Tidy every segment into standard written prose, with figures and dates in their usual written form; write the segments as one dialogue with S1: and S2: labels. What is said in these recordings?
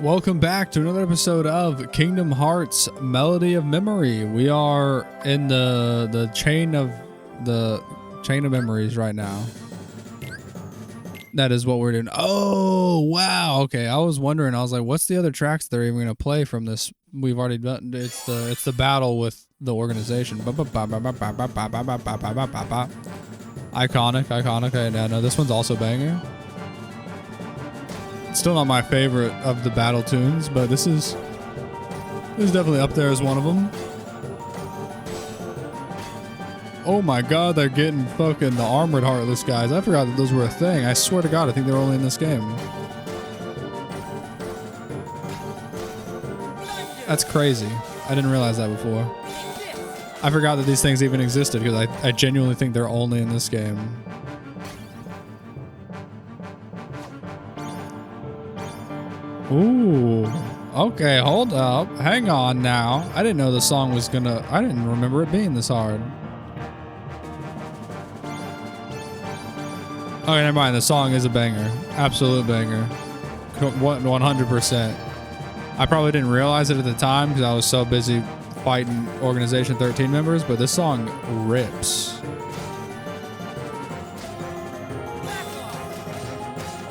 S1: Welcome back to another episode of Kingdom Hearts Melody of Memory. We are in the chain of memories right now. That is what we're doing. Oh, wow. Okay, I was wondering. I was like, what's the other tracks they're even going to play from this? We've already done. It's the battle with the organization. Iconic. I know this one's also banger. It's still not my favorite of the battle tunes, but this is definitely up there as one of them. Oh my god, they're getting fucking the armored heartless guys. I forgot that those were a thing. I swear to god, I think they were only in this game. That's crazy. I didn't realize that before. I forgot that these things even existed because I genuinely think they're only in this game. Ooh. Okay, hold up. Hang on now. I didn't know the song was gonna... I didn't remember it being this hard. Okay, never mind. The song is a banger. Absolute banger. 100%. I probably didn't realize it at the time because I was so busy fighting Organization 13 members, but this song rips.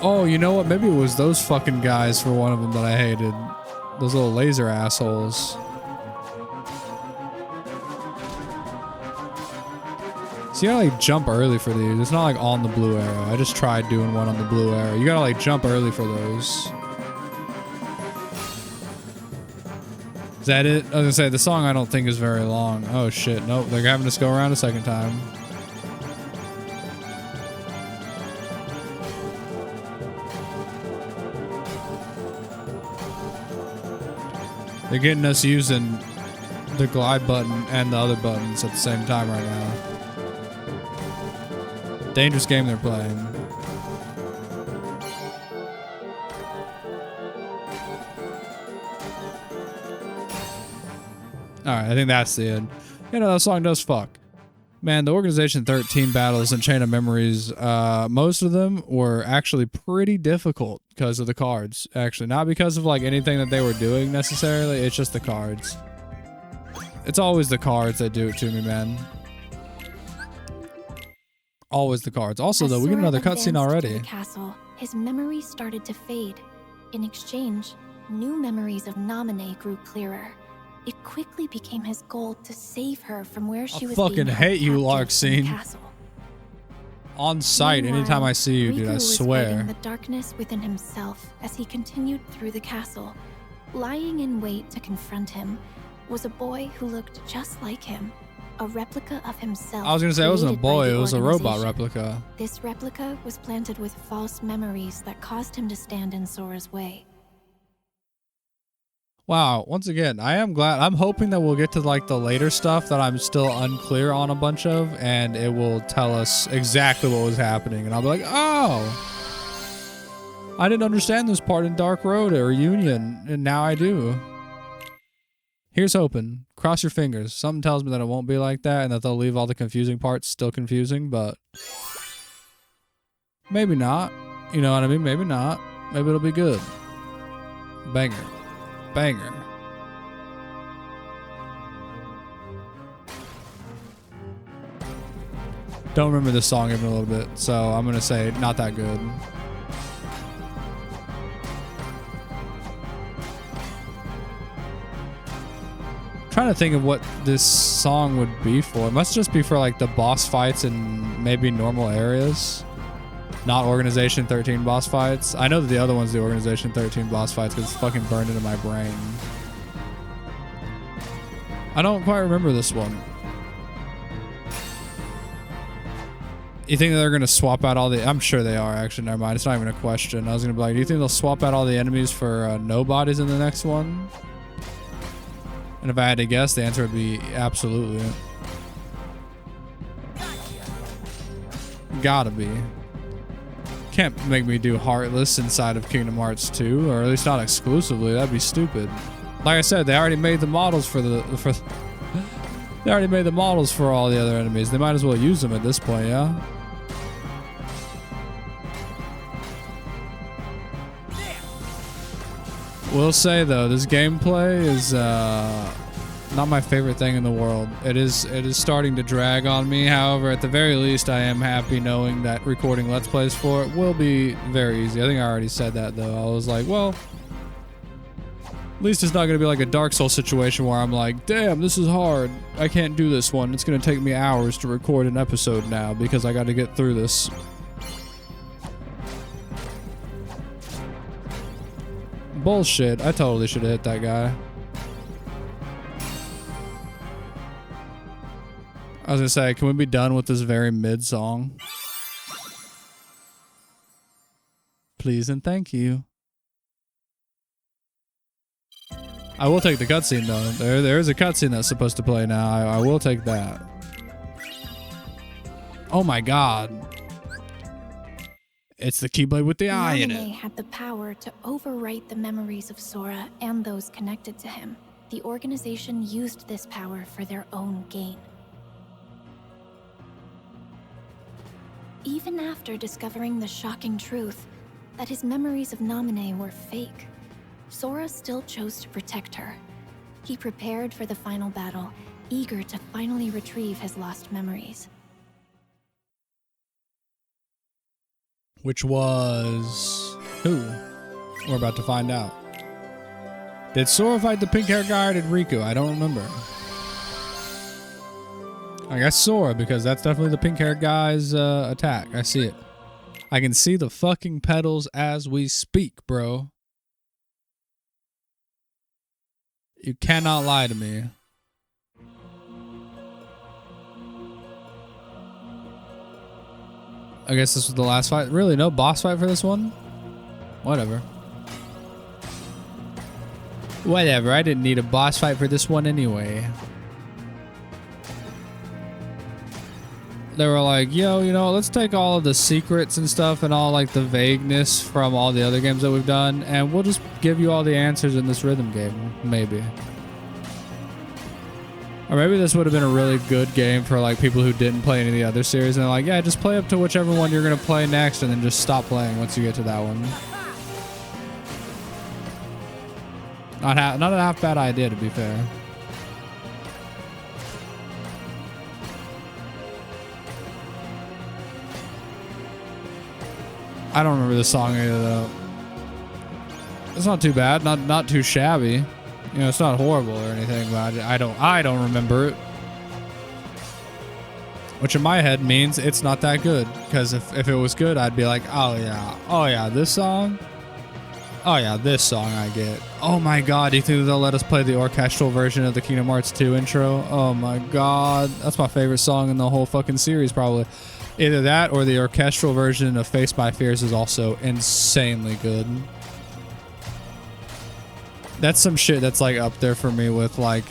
S1: Oh, you know what? Maybe it was those fucking guys for one of them that I hated. Those little laser assholes. So you gotta like jump early for these. It's not like on the blue arrow. I just tried doing one on the blue arrow. You gotta like jump early for those. Is that it? I was gonna say, the song I don't think is very long. Oh shit, nope. They're having us go around a second time. They're getting us using the glide button and the other buttons at the same time right now. Dangerous game they're playing. Alright, I think that's the end. You know, that song does fuck. Man, the Organization 13 battles and Chain of Memories, most of them were actually pretty difficult because of the cards. Actually, not because of like anything that they were doing necessarily, it's just the cards. It's always the cards that do it to me, man. Always the cards. Also, though, we get another cutscene already.
S2: The castle, his memory started to fade. In exchange, new memories of Namine grew clearer. It quickly became his goal to save her from where she was.
S1: I fucking hate you, Larkseen. On sight, anytime I see you, dude, I swear.
S2: The darkness within himself as he continued through the castle. Lying in wait to confront him was a boy who looked just like him. A replica of himself.
S1: I was gonna say it wasn't a boy, it was a robot replica.
S2: This replica was planted with false memories that caused him to stand in Sora's way.
S1: Wow, once again, I am glad. I'm hoping that we'll get to like the later stuff that I'm still unclear on a bunch of, and it will tell us exactly what was happening, and I'll be like, oh, I didn't understand this part in Dark Road or Union, and now I do. Here's hoping. Cross your fingers. Something tells me that it won't be like that and that they'll leave all the confusing parts still confusing, but maybe not. You know what I mean? Maybe not. Maybe it'll be good. Banger. Banger. Don't remember this song even a little bit, so I'm going to say not that good. Trying to think of what this song would be for. It must just be for like the boss fights and maybe normal areas. Not Organization 13 boss fights. I know that the other one's the Organization 13 boss fights because it's fucking burned into my brain. I don't quite remember this one. You think that they're going to swap out all the... I'm sure they are, actually. Never mind. It's not even a question. I was going to be like, do you think they'll swap out all the enemies for nobodies in the next one? And if I had to guess, the answer would be absolutely. Gotta be. Can't make me do Heartless inside of Kingdom Hearts 2, or at least not exclusively. That'd be stupid. Like I said, they already made the models for they already made the models for all the other enemies. They might as well use them at this point, yeah? Will say though, this gameplay is not my favorite thing in the world. It is starting to drag on me. However, at the very least, I am happy knowing that recording Let's Plays for it will be very easy. I think I already said that though. I was like, well, at least it's not going to be like a Dark Souls situation where I'm like, damn, this is hard. I can't do this one. It's going to take me hours to record an episode now because I got to get through this. Bullshit. I totally should have hit that guy. I was gonna say, can we be done with this very mid song? Please and thank you. I will take the cutscene though. There is a cutscene that's supposed to play now. I will take that. Oh my god. It's the Keyblade with the eye in it.
S2: Namine had the power to overwrite the memories of Sora and those connected to him. The organization used this power for their own gain. Even after discovering the shocking truth that his memories of Namine were fake, Sora still chose to protect her. He prepared for the final battle, eager to finally retrieve his lost memories.
S1: Which was... who? We're about to find out. Did Sora fight the pink-haired guy or did Riku? I don't remember. I guess Sora, because that's definitely the pink-haired guy's attack. I see it. I can see the fucking pedals as we speak, bro. You cannot lie to me. I guess this was the last fight. Really, no boss fight for this one? Whatever. Whatever, I didn't need a boss fight for this one anyway. They were like, yo, you know, let's take all of the secrets and stuff and all like the vagueness from all the other games that we've done and we'll just give you all the answers in this rhythm game, maybe. Or maybe this would have been a really good game for like people who didn't play any of the other series and they're like, yeah, just play up to whichever one you're going to play next and then just stop playing once you get to that one. Not a half bad idea, to be fair. I don't remember the song either, though. It's not too bad, not too shabby. You know, it's not horrible or anything, but I don't remember it. Which in my head means it's not that good. Because if it was good, I'd be like, oh yeah, this song? Oh yeah, this song I get. Oh my god, do you think they'll let us play the orchestral version of the Kingdom Hearts 2 intro? Oh my god, that's my favorite song in the whole fucking series, probably. Either that or the orchestral version of Face My Fears is also insanely good. That's some shit that's like up there for me with like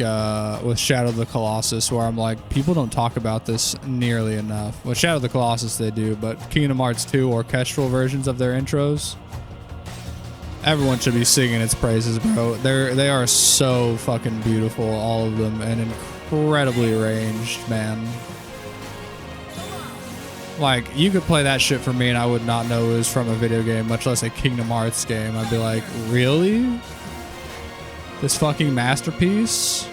S1: with Shadow of the Colossus, where I'm like, people don't talk about this nearly enough. With Shadow of the Colossus they do, but Kingdom Hearts 2 orchestral versions of their intros, everyone should be singing its praises, bro. They are so fucking beautiful, all of them, and incredibly arranged, man. Like, you could play that shit for me and I would not know it was from a video game, much less a Kingdom Hearts game. I'd be like, really? This fucking masterpiece?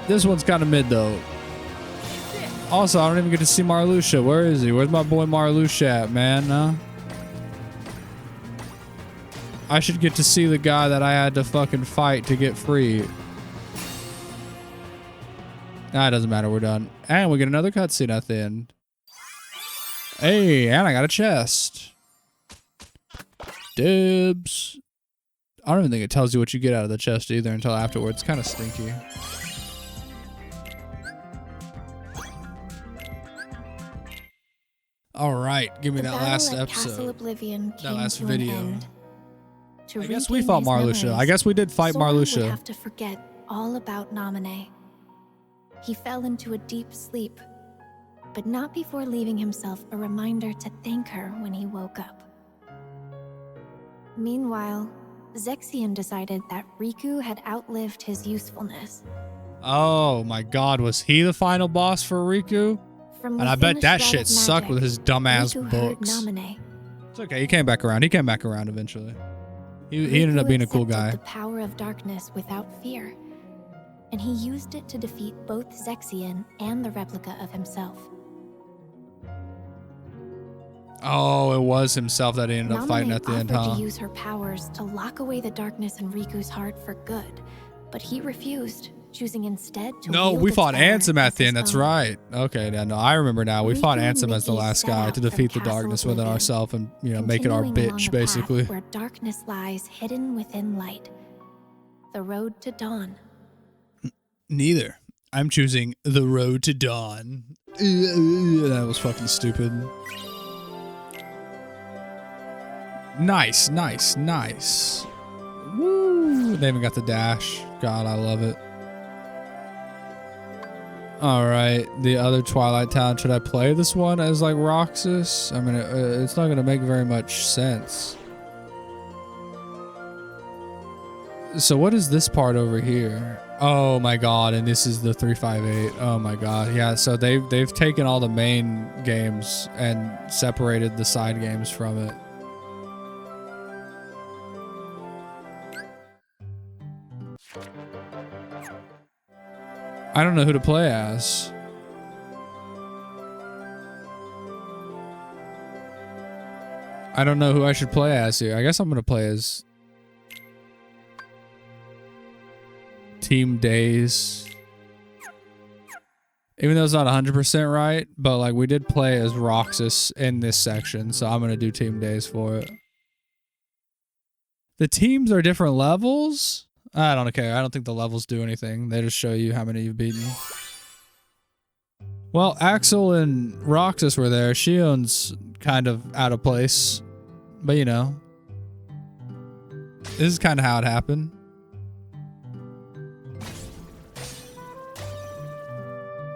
S1: This one's kind of mid, though. Also, I don't even get to see Marluxia. Where is he? Where's my boy Marluxia at, man? I should get to see the guy that I had to fucking fight to get free. Nah, it doesn't matter. We're done. And we get another cutscene at the end. Hey, and I got a chest. Dibs. I don't even think it tells you what you get out of the chest either until afterwards. It's kind of stinky. All right, give me that last episode. That last video. I guess we fought Marluxia. I guess we did fight Marluxia.
S2: Sora would have to forget all about Namine. He fell into a deep sleep, but not before leaving himself a reminder to thank her when he woke up. Meanwhile, Zexion decided that Riku had outlived his usefulness.
S1: Oh my god, was he the final boss for Riku? And I bet that shit sucked with his dumbass books. It's okay, he came back around. He came back around eventually. He ended up being a cool
S2: accepted
S1: guy.
S2: the power of darkness without fear, and he used it to defeat both Zexion and the replica of himself.
S1: Oh, it was himself that he ended up fighting
S2: Namine
S1: at the end,
S2: offered
S1: huh?
S2: to use her powers to lock away the darkness in Riku's heart for good, but he refused, choosing instead to
S1: No,
S2: wield
S1: we
S2: its
S1: fought
S2: power
S1: Ansem at
S2: as
S1: the
S2: his
S1: end. That's
S2: own.
S1: right. Okay, yeah, no, I remember now. We fought
S2: Riku and
S1: Ansem as the
S2: Mickey
S1: last
S2: set
S1: guy
S2: out
S1: to
S2: from
S1: defeat the
S2: Castle
S1: darkness within
S2: Oblivion,
S1: ourselves and, you know, make it our
S2: continuing along
S1: bitch,
S2: a path
S1: basically.
S2: where darkness lies hidden within light. The road to dawn.
S1: Neither. I'm choosing the road to dawn. That was fucking stupid. Nice, nice, nice. Woo! They even got the dash. God, I love it. Alright, the other Twilight Town. Should I play this one as like Roxas? I mean, it's not going to make very much sense. So what is this part over here? Oh my god, and this is the 358. Oh my god. Yeah, so they've taken all the main games and separated the side games from it. I don't know who to play as. I don't know who I should play as here. I guess I'm going to play as Team Days. Even though it's not 100% right, but like we did play as Roxas in this section, so I'm going to do Team Days for it. The teams are different levels? I don't care. I don't think the levels do anything. They just show you how many you've beaten. Well, Axel and Roxas were there. Shion's kind of out of place. But, you know. This is kind of how it happened.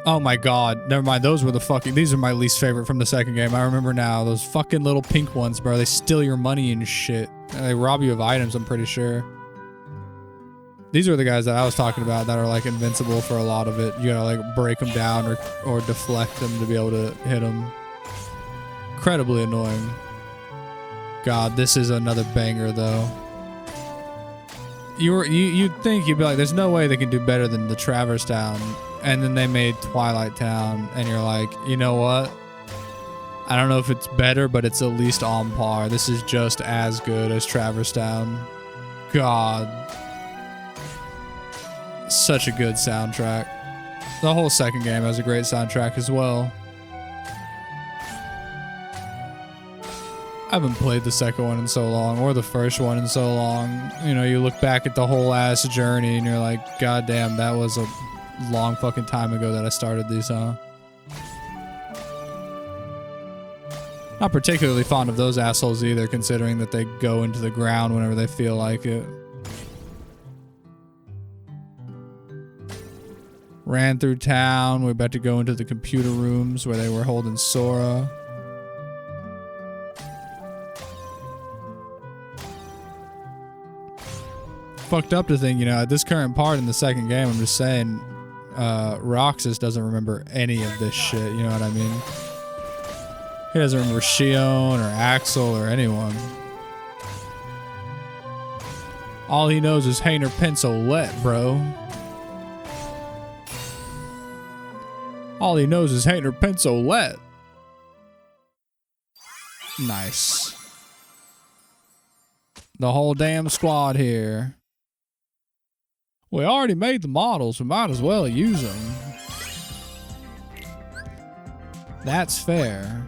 S1: Oh my god. Never mind. Those were the fucking... These are my least favorite from the second game. I remember now. Those fucking little pink ones, bro. They steal your money and shit. And they rob you of items, I'm pretty sure. These are the guys that I was talking about that are like invincible for a lot of it. You gotta like break them down or deflect them to be able to hit them. Incredibly annoying. God, this is another banger though. You'd think you'd be like, there's no way they can do better than the Traverse Town, and then they made Twilight Town, and you're like, you know what? I don't know if it's better, but it's at least on par. This is just as good as Traverse Town. God. Such a good soundtrack. The whole second game has a great soundtrack as well. I haven't played the second one in so long, or the first one in so long. You know, you look back at the whole ass journey and you're like, God damn, that was a long fucking time ago that I started these, huh? Not particularly fond of those assholes either, considering that they go into the ground whenever they feel like it. Ran through town. We're about to go into the computer rooms where they were holding Sora. Fucked up to think, you know, at this current part in the second game, I'm just saying, Roxas doesn't remember any of this shit, you know what I mean? He doesn't remember Shion or Axel or anyone. All he knows is Hainer Pencilette, bro. All he knows is Hainer Pencilette. Nice. The whole damn squad here. We already made the models. We might as well use them. That's fair.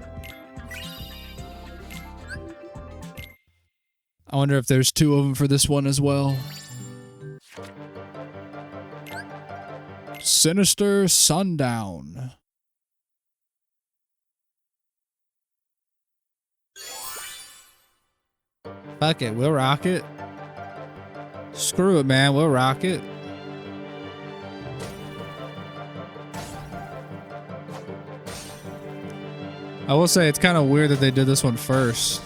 S1: I wonder if there's two of them for this one as well. Sinister Sundown. Fuck it, we'll rock it. Screw it, man, we'll rock it. I will say it's kind of weird that they did this one first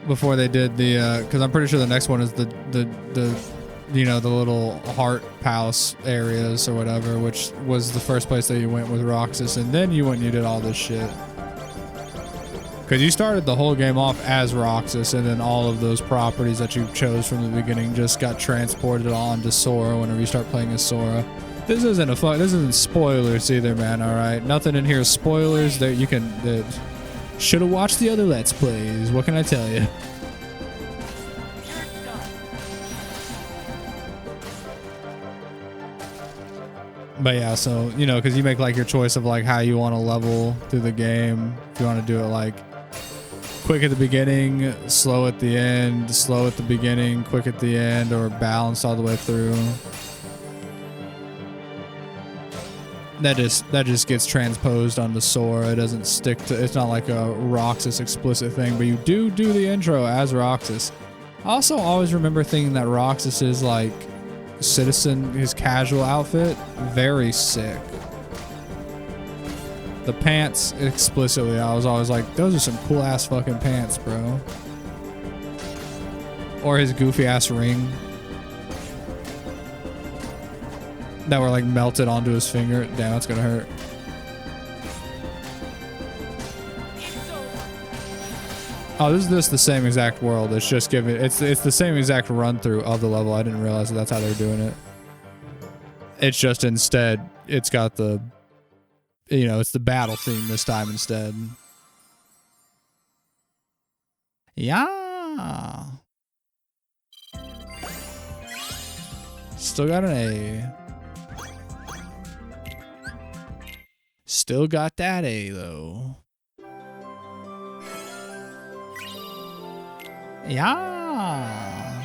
S1: before they did the because I'm pretty sure the next one is the you know, the little heart palace areas or whatever, which was the first place that you went with Roxas, and then you went and you did all this shit. Because you started the whole game off as Roxas, and then all of those properties that you chose from the beginning just got transported on to Sora whenever you start playing as Sora. This isn't spoilers either, man, alright? Nothing in here is spoilers. That you can... should have watched the other Let's Plays. What can I tell you? But yeah, so, you know, because you make like your choice of like how you want to level through the game. If you want to do it like quick at the beginning, slow at the end, slow at the beginning, quick at the end, or balanced all the way through. That just gets transposed onto Sora. It doesn't stick to, it's not like a Roxas explicit thing, but you do the intro as Roxas. I also always remember thinking that Roxas is like Citizen, his casual outfit, very sick. The pants explicitly, I was always like, those are some cool ass fucking pants, bro. Or his goofy ass ring that were like melted onto his finger. Damn, that's gonna hurt. Oh, this is just the same exact world. It's just giving, it's the same exact run through of the level. I didn't realize that that's how they're doing it. It's just instead, it's got the, you know, it's the battle theme this time instead. Yeah. Still got an A. Still got that A though. Yeah.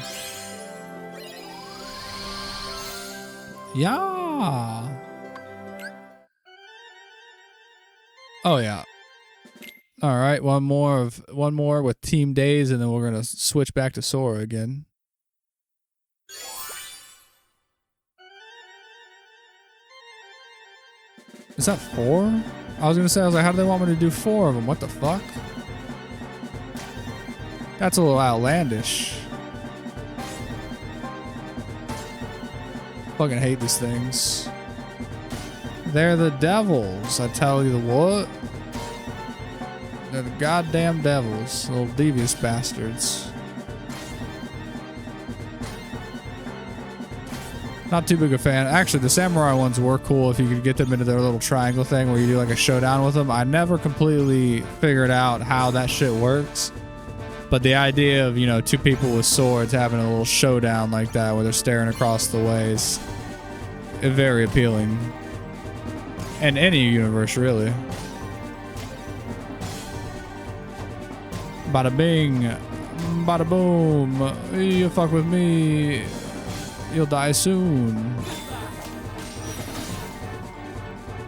S1: Yeah. Oh yeah. All right, one more with Team Days, and then we're gonna switch back to Sora again. Is that 4? I was gonna say, I was like, how do they want me to do 4 of them? What the fuck? That's a little outlandish. Fucking hate these things. They're the devils, I tell you what. They're the goddamn devils. Little devious bastards. Not too big a fan. Actually, the samurai ones were cool if you could get them into their little triangle thing where you do like a showdown with them. I never completely figured out how that shit works. But the idea of, you know, 2 people with swords having a little showdown like that where they're staring across the ways is very appealing. In any universe, really. Bada bing, bada boom. You fuck with me, you'll die soon.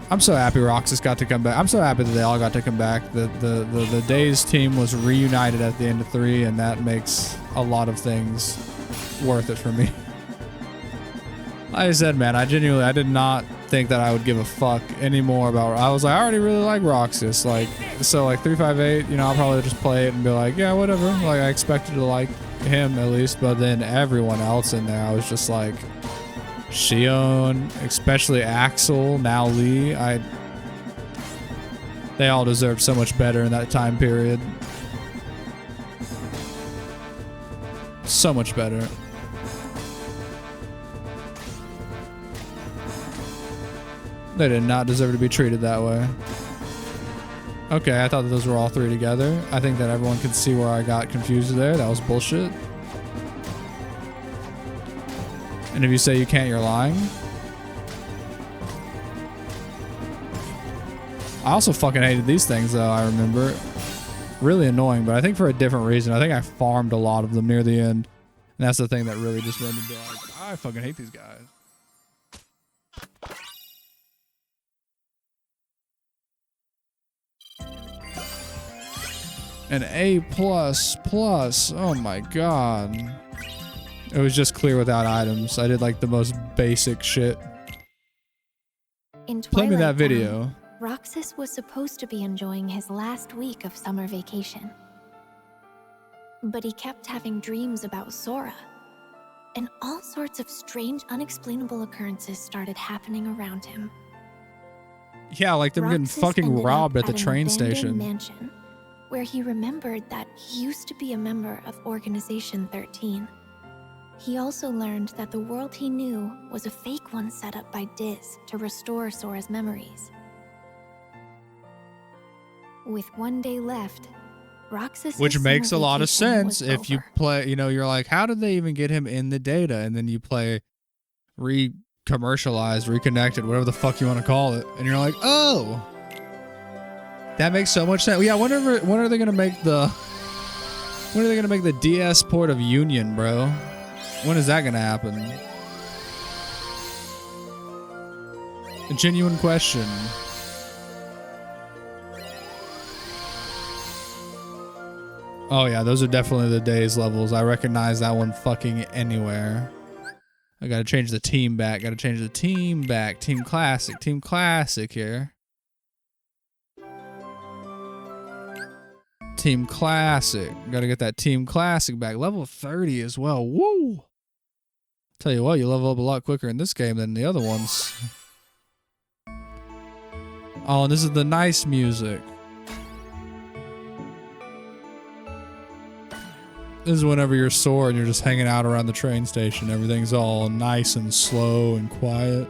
S1: I'm so happy Roxas got to come back. I'm so happy that they all got to come back. The Days team was reunited at the end of 3, and that makes a lot of things worth it for me. Like I said, man, I did not think that I would give a fuck anymore about. I was like, I already really like Roxas. Like, so like 358, you know, I'll probably just play it and be like, yeah, whatever. Like, I expected to like him at least, but then everyone else in there, I was just like, Shion, especially Axel, now Lee. They all deserved so much better in that time period. So much better. They did not deserve to be treated that way. Okay, I thought that those were all 3 together. I think that everyone can see where I got confused there. That was bullshit. And if you say you can't, you're lying. I also fucking hated these things, though, I remember. Really annoying, but I think for a different reason. I think I farmed a lot of them near the end. And that's the thing that really just made me be like, I fucking hate these guys. An A++. Oh my god. It was just clear without items. I did like the most basic shit. Play me that video.
S2: Roxas was supposed to be enjoying his last week of summer vacation. But he kept having dreams about Sora. And all sorts of strange, unexplainable occurrences started happening around him.
S1: Yeah, like them getting fucking robbed at the train station.
S2: Mansion, where he remembered that he used to be a member of Organization 13. He also learned that the world he knew was a fake one set up by Diz to restore Sora's memories. With one day left, Roxas'
S1: Which makes a
S2: summer
S1: lot of
S2: vacation
S1: sense
S2: was
S1: if you
S2: over.
S1: play, you know, you're like, how did they even get him in the data? And then you play re-commercialized, reconnected, whatever the fuck you want to call it. And you're like, oh, that makes so much sense. Yeah, when are they going to make the DS port of Union, bro? When is that going to happen? A genuine question. Oh yeah, those are definitely the days levels. I recognize that one fucking anywhere. I gotta change the team back. Team classic here. Team classic. Gotta get that team classic back. Level 30 as well. Woo! Tell you what, you level up a lot quicker in this game than the other ones. Oh, and this is the nice music. This is whenever you're sore and you're just hanging out around the train station. Everything's all nice and slow and quiet.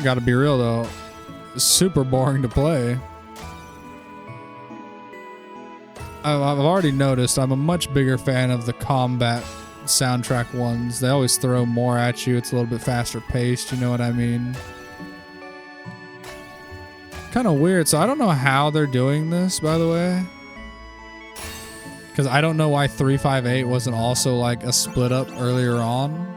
S1: Gotta be real though, it's super boring to play. I've already noticed I'm a much bigger fan of the combat soundtrack ones. They always throw more at you. It's a little bit faster paced, you know what I mean? Kind of weird. So I don't know how they're doing this, by the way. Because I don't know why 358 wasn't also like a split up earlier on.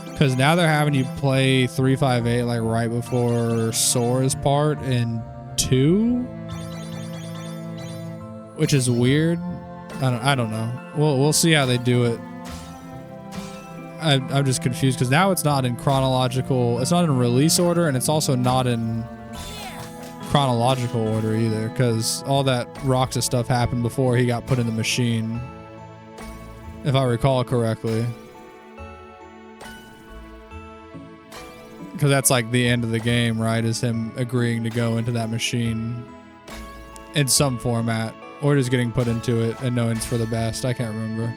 S1: Because now they're having you play 358 like right before Sora's part in 2. Which is weird. I don't know. We'll see how they do it. I'm just confused because now it's not in chronological. It's not in release order, and it's also not in chronological order either. Because all that Roxas stuff happened before he got put in the machine, if I recall correctly. Because that's like the end of the game, right? Is him agreeing to go into that machine in some format, or just getting put into it and knowing it's for the best. I can't remember.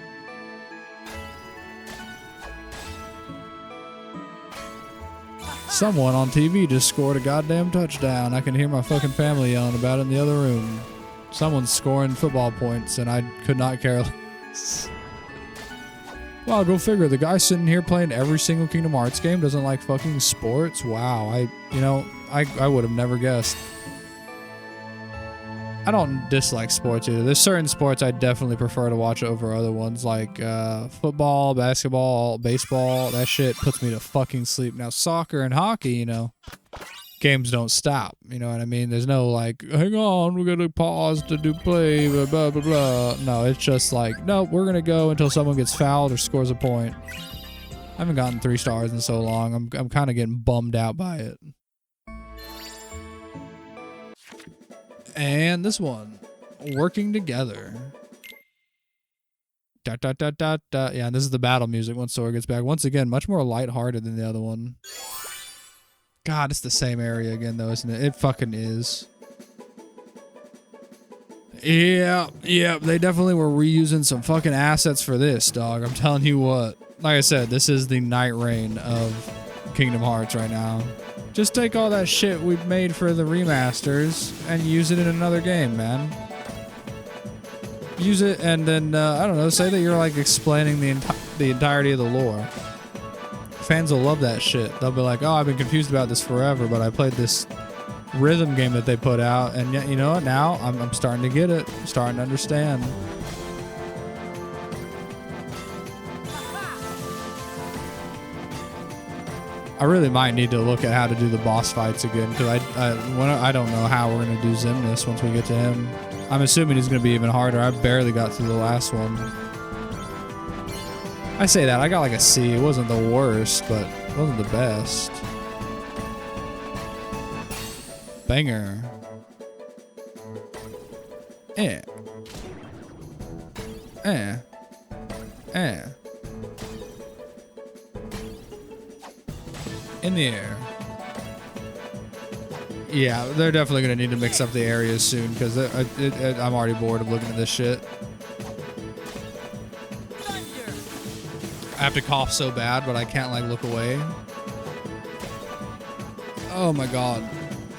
S1: Someone on TV just scored a goddamn touchdown. I can hear my fucking family yelling about it in the other room. Someone's scoring football points, and I could not care less. Wow, go figure. The guy sitting here playing every single Kingdom Hearts game doesn't like fucking sports. Wow, I would have never guessed. I don't dislike sports either. There's certain sports I definitely prefer to watch over other ones, like football, basketball, baseball. That shit puts me to fucking sleep. Now, soccer and hockey, you know, games don't stop. You know what I mean? There's no like, hang on, we're gonna pause to do play, blah, blah, blah, blah. No, it's just like, nope, we're gonna go until someone gets fouled or scores a point. I haven't gotten 3 stars in so long. I'm kind of getting bummed out by it. And this one, working together. Yeah, and this is the battle music once Sora gets back. Once again, much more lighthearted than the other one. God, it's the same area again, though, isn't it? It fucking is. Yeah, they definitely were reusing some fucking assets for this, dog. I'm telling you what. Like I said, this is the Night Rain of Kingdom Hearts right now. Just take all that shit we've made for the remasters and use it in another game, man. Use it and then, I don't know, say that you're like explaining the entirety of the lore. Fans will love that shit. They'll be like, oh, I've been confused about this forever, but I played this rhythm game that they put out, and you know what, now I'm starting to get it. I'm starting to understand. I really might need to look at how to do the boss fights again, because I don't know how we're going to do Xemnas once we get to him. I'm assuming he's going to be even harder. I barely got through the last one. I say that, I got like a C. It wasn't the worst, but it wasn't the best. Banger. Eh. In the air. Yeah, they're definitely going to need to mix up the areas soon because I'm already bored of looking at this shit. I have to cough so bad, but I can't like look away. Oh my god.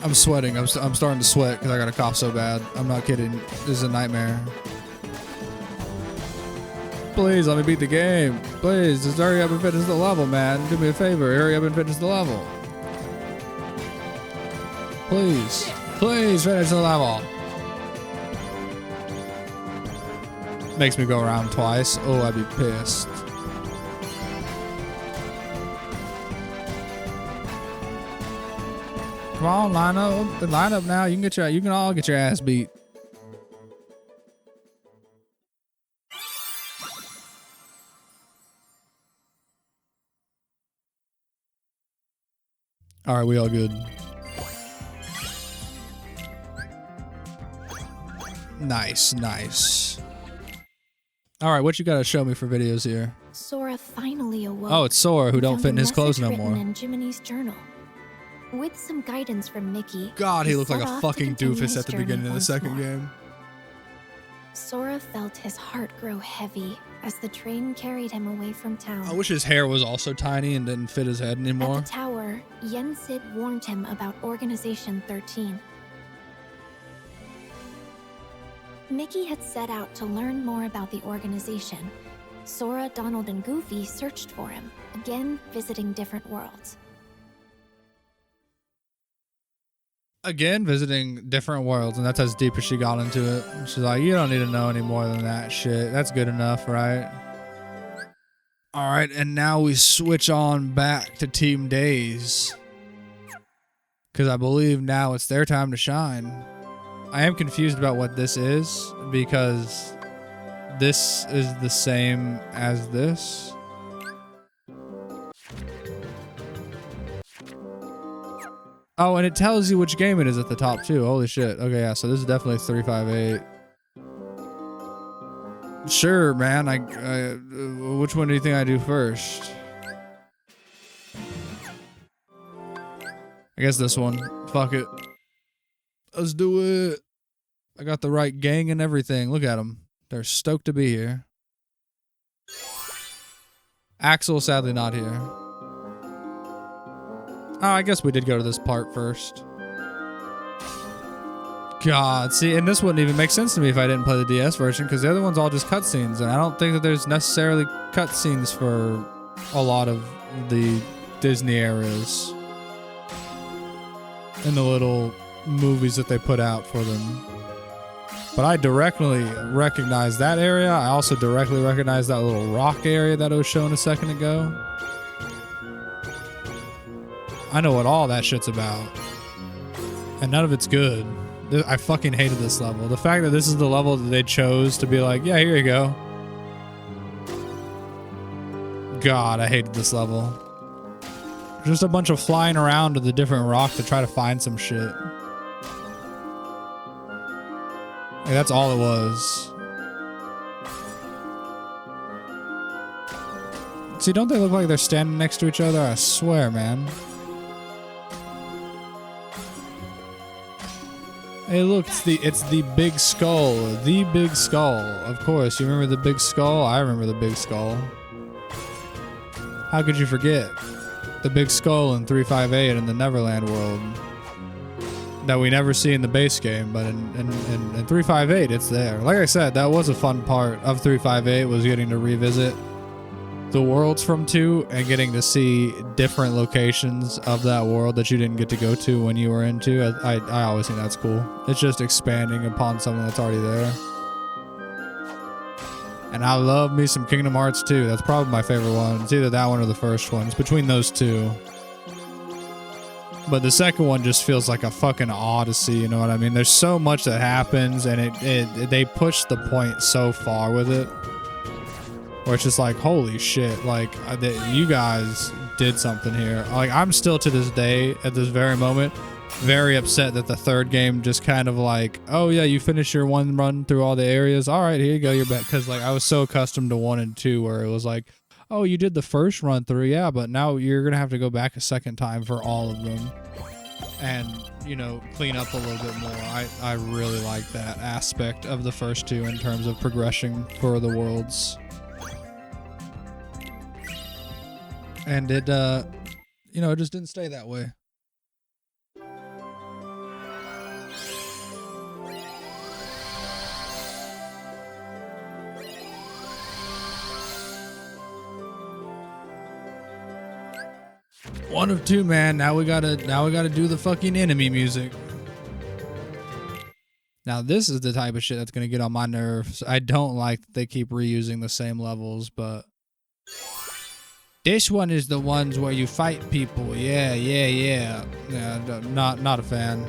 S1: I'm sweating. I'm starting to sweat because I got to cough so bad. I'm not kidding. This is a nightmare. Please let me beat the game. Please, just hurry up and finish the level, man. Do me a favor. Hurry up and finish the level. Please. Please finish the level. Makes me go around twice. Oh, I'd be pissed. Come on, line up now. You can all get your ass beat. All right, we all good. Nice, nice. All right, what you got to show me for videos here?
S2: Sora finally awoke.
S1: Oh, it's Sora who don't fit in his clothes no more.
S2: In Jiminy's journal. With some guidance from Mickey,
S1: God, he looked like a fucking doofus at the beginning of the second game.
S2: Sora felt his heart grow heavy as the train carried him away from town.
S1: I wish his hair was also tiny and didn't fit his head anymore.
S2: At the tower, Yen Sid warned him about Organization 13. Mickey had set out to learn more about the organization. Sora, Donald, and Goofy searched for him, again visiting different worlds.
S1: Again, visiting different worlds, and that's as deep as she got into it. She's like, you don't need to know any more than that shit. That's good enough, right? All right, and now we switch on back to Team Days. Because I believe now it's their time to shine. I am confused about what this is, because this is the same as this. Oh, and it tells you which game it is at the top too. Holy shit. Okay, yeah, so this is definitely 358. Sure, man. Which one do you think I do first? I guess this one. Fuck it. Let's do it. I got the right gang and everything. Look at them. They're stoked to be here. Axel, sadly not here. Oh, I guess we did go to this part first. God, see, and this wouldn't even make sense to me if I didn't play the DS version, because the other one's all just cutscenes, and I don't think that there's necessarily cutscenes for a lot of the Disney areas in the little movies that they put out for them. But I directly recognize that area. I also directly recognize that little rock area that I was showing a second ago. I know what all that shit's about. And none of it's good. I fucking hated this level. The fact that this is the level that they chose to be like, yeah, here you go. God, I hated this level. Just a bunch of flying around to the different rock to try to find some shit. Like, that's all it was. See, don't they look like they're standing next to each other? I swear, man. Hey, look, it's the big skull. The big skull. Of course, you remember the big skull? I remember the big skull. How could you forget? The big skull in 358 in the Neverland world. That we never see in the base game, but in 358, it's there. Like I said, that was a fun part of 358, was getting to revisit the worlds from 2 and getting to see different locations of that world that you didn't get to go to when you were in 2. I always think that's cool. It's just expanding upon something that's already there. And I love me some Kingdom Hearts 2. That's probably my favorite one. It's either that one or the first one. It's between those two. But the second one just feels like a fucking odyssey, you know what I mean? There's so much that happens, and they push the point so far with it. Where it's just like, holy shit, like, you guys did something here. Like, I'm still to this day, at this very moment, very upset that the third game just kind of like, oh yeah, you finished your one run through all the areas. All right, here you go, you're back. Because, like, I was so accustomed to 1 and 2 where it was like, oh, you did the first run through, yeah, but now you're gonna have to go back a second time for all of them, and you know, clean up a little bit more. I really like that aspect of the first two in terms of progression for the worlds, and it you know, it just didn't stay that way. One of two, man. Now we gotta do the fucking enemy music. Now this is the type of shit that's gonna get on my nerves. I don't like that they keep reusing the same levels, but this one is the ones where you fight people. Yeah. Yeah, not a fan.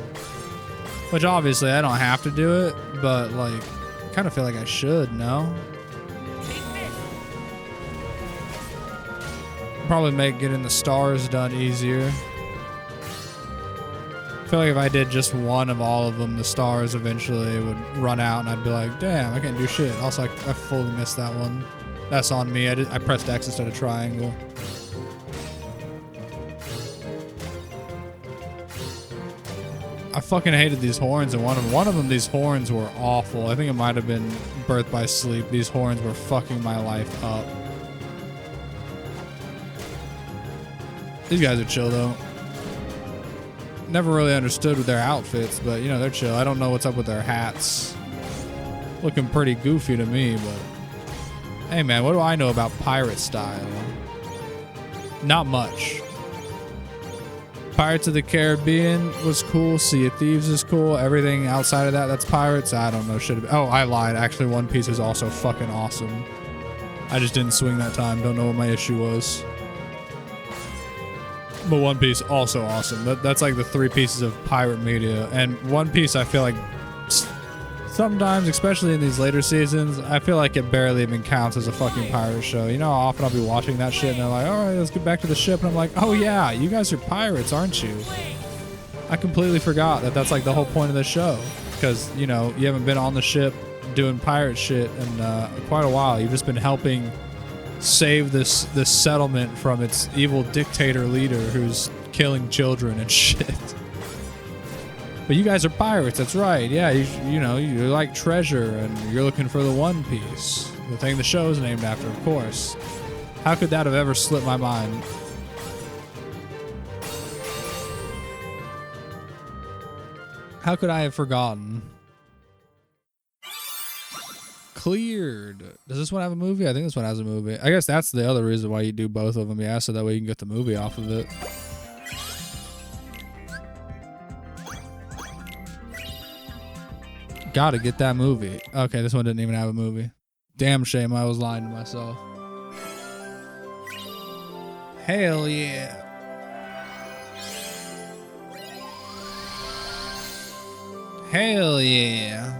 S1: Which obviously I don't have to do it, but like, kind of feel like I should, no? Probably make getting the stars done easier. I feel like if I did just one of all of them, the stars eventually would run out and I'd be like, damn, I can't do shit. Also, I fully missed that one. That's on me. I pressed X instead of triangle. I fucking hated these horns, and one of them, these horns were awful. I think it might have been Birth by Sleep. These horns were fucking my life up. These guys are chill though. Never really understood with their outfits, but you know, they're chill. I don't know what's up with their hats. Looking pretty goofy to me, but hey man, what do I know about pirate style? Not much. Pirates of the Caribbean was cool. Sea of Thieves is cool. Everything outside of that, that's pirates. I don't know. Oh, I lied. Actually, One Piece is also fucking awesome. I just didn't swing that time. Don't know what my issue was. But One Piece, also awesome. That's like the three pieces of pirate media. And One Piece, I feel like sometimes, especially in these later seasons, I feel like it barely even counts as a fucking pirate show. You know how often I'll be watching that shit and they're like, all right, let's get back to the ship. And I'm like, oh yeah, you guys are pirates, aren't you? I completely forgot that that's like the whole point of the show. Because, you know, you haven't been on the ship doing pirate shit in quite a while. You've just been helping save this settlement from its evil dictator leader who's killing children and shit. But you guys are pirates, that's right. Yeah, you know, you like treasure and you're looking for the One Piece. The thing the show's named after, of course. How could that have ever slipped my mind? How could I have forgotten? Cleared. Does this one have a movie? I think this one has a movie. I guess that's the other reason why you do both of them, yeah, so that way you can get the movie off of it. Gotta get that movie. Okay, this one didn't even have a movie. Damn shame I was lying to myself. Hell yeah. Hell yeah.